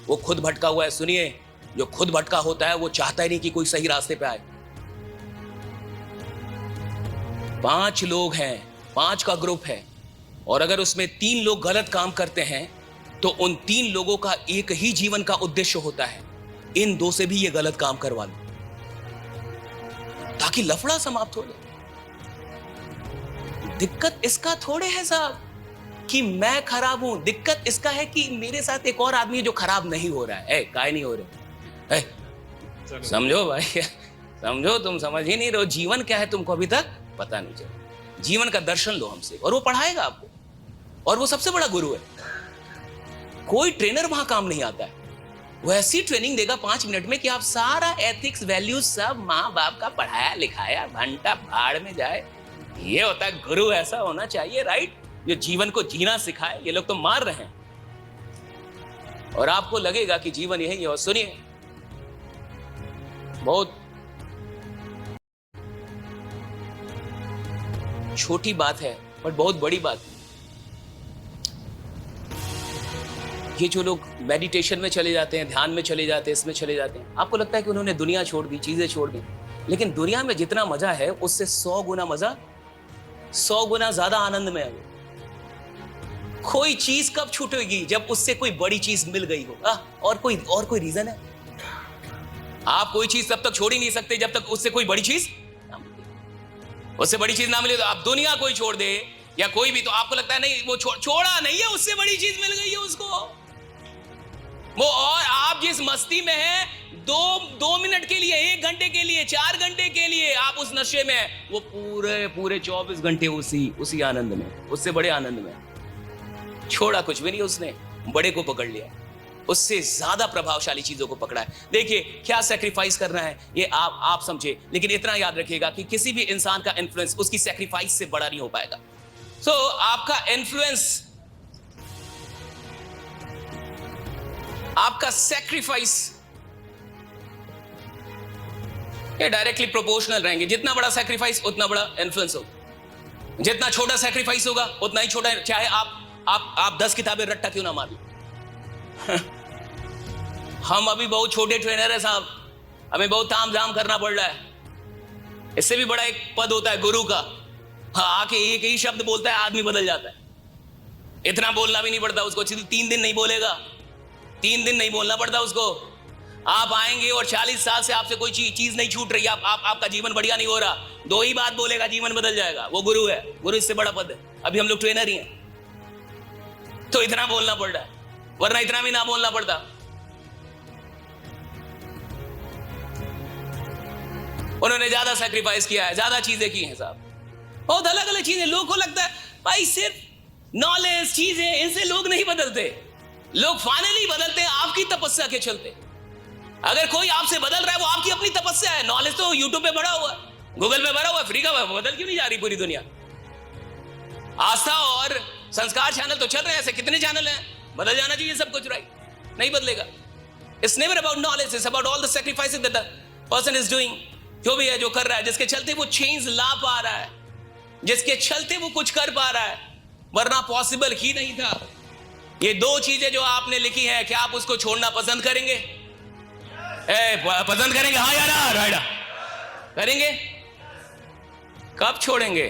वो खुद भटका हुआ है। सुनिए, जो खुद भटका होता है वो चाहता ही नहीं कि कोई सही रास्ते पे आए। 5 लोग हैं, 5 का ग्रुप है, और अगर उसमें 3 लोग गलत काम करते हैं तो उन 3 लोगों का एक ही जीवन का उद्देश्य होता है, इन 2 से भी ये गलत काम करवा लो ताकि लफड़ा समाप्त हो जाए। दिक्कत इसका थोड़े है साहब कि मैं खराब हूं, दिक्कत इसका है कि मेरे साथ एक और आदमी है जो खराब नहीं हो रहा है। काय नहीं हो रहे? समझो भाई, समझो, तुम समझ ही नहीं रहे हो जीवन क्या है, तुमको अभी तक पता नहीं चला। जीवन का दर्शन लो हमसे, और वो पढ़ाएगा आपको, और वो सबसे बड़ा गुरु है। कोई ट्रेनर वहां काम नहीं आता है, वो ऐसी ट्रेनिंग देगा 5 मिनट में कि आप सारा एथिक्स वैल्यूज सब माँ बाप का पढ़ाया लिखाया घंटा भाड़ में जाए। ये होता है गुरु, ऐसा होना चाहिए, राइट? जो जीवन को जीना सिखाए। ये लोग तो मार रहे हैं और आपको लगेगा कि जीवन यही है। और सुनिए, बहुत छोटी बात है पर बहुत बड़ी बात है। ये जो लोग मेडिटेशन में चले जाते हैं, ध्यान में चले जाते हैं, इसमें चले जाते हैं, आपको लगता है कि उन्होंने दुनिया छोड़ दी, चीजें छोड़ दी, लेकिन दुनिया में जितना मजा है उससे 100 गुना मजा, 100 गुना ज्यादा आनंद में है वो। कोई चीज कब छूटेगी? जब उससे कोई बड़ी चीज मिल गई हो। और कोई रीजन है? आप कोई चीज तब तक छोड़ ही नहीं सकते जब तक उससे कोई बड़ी चीज ना मिले। उससे बड़ी चीज ना मिले तो आप दुनिया कोई छोड़ दे या कोई भी, तो आपको लगता है नहीं वो छोड़ा नहीं है, उससे बड़ी चीज मिल गई है उसको वो। और आप जिस मस्ती में हैं, 2 मिनट के लिए, 1 घंटे के लिए, 4 घंटे के लिए आप उस नशे में, वो पूरे 24 घंटे उसी आनंद में, उससे बड़े आनंद में। छोड़ा कुछ भी नहीं उसने, बड़े को पकड़ लिया, उससे ज्यादा प्रभावशाली चीजों को पकड़ा है। देखिए क्या सैक्रिफाइस करना है ये आप समझे, लेकिन इतना याद रखिएगा कि किसी भी इंसान का इन्फ्लुएंस उसकी सैक्रिफाइस से बड़ा नहीं हो पाएगा। सो आपका इन्फ्लुएंस, आपका सैक्रिफाइस, ये डायरेक्टली प्रोपोर्शनल रहेंगे। जितना बड़ा सैक्रिफाइस उतना बड़ा इन्फ्लुएंस होगा, जितना छोटा सैक्रिफाइस होगा उतना ही छोटा। चाहे आप 10 किताबें रट्टा क्यों ना मार लो। हम अभी बहुत छोटे ट्रेनर है साहब, हमें बहुत ताम झाम करना पड़ रहा है। इससे भी बड़ा एक पद होता है गुरु का। हाँ, आके एक ही शब्द बोलता है, आदमी बदल जाता है। इतना बोलना भी नहीं पड़ता उसको, 3 दिन नहीं बोलेगा, 3 दिन नहीं बोलना पड़ता उसको। आप आएंगे और 40 साल से आपसे कोई चीज नहीं छूट रही, आपका जीवन बढ़िया नहीं हो रहा, 2 ही बात बोलेगा, जीवन बदल जाएगा। वो गुरु है, गुरु इससे बड़ा पद है। अभी हम लोग ट्रेनर ही हैं, तो इतना बोलना पड़ रहा है, वरना इतना भी ना बोलना पड़ता। उन्होंने ज्यादा सैक्रिफाइस किया है, ज्यादा चीजें की हैं साहब, बहुत अलग अलग चीजें। लोगों को लगता है भाई सिर्फ नॉलेज चीजें, इनसे लोग नहीं बदलते। लोग फाइनली बदलते हैं आपकी तपस्या के चलते। अगर कोई आपसे बदल रहा है, वो आपकी अपनी तपस्या है। नॉलेज तो यूट्यूब पे भरा हुआ है, गूगल पे भरा हुआ है, फ्री का। बदल क्यों नहीं जा रही पूरी दुनिया? आस्था और संस्कार चैनल तो चल रहे हैं, ऐसे कितने चैनल हैं। बदल जाना चाहिए सब कुछ, राइट? नहीं बदलेगा। It's never about knowledge, it's about all the sacrifices that the person is doing. जो भी है, जो कर रहा है, जिसके चलते वो चेंज ला पा रहा है, जिसके चलते वो कुछ कर पा रहा है, वरना पॉसिबल ही नहीं था। ये 2 चीजें जो आपने लिखी है, क्या आप उसको छोड़ना पसंद करेंगे? पसंद करेंगे? हाँ या ना? राइडा करेंगे? कब छोड़ेंगे?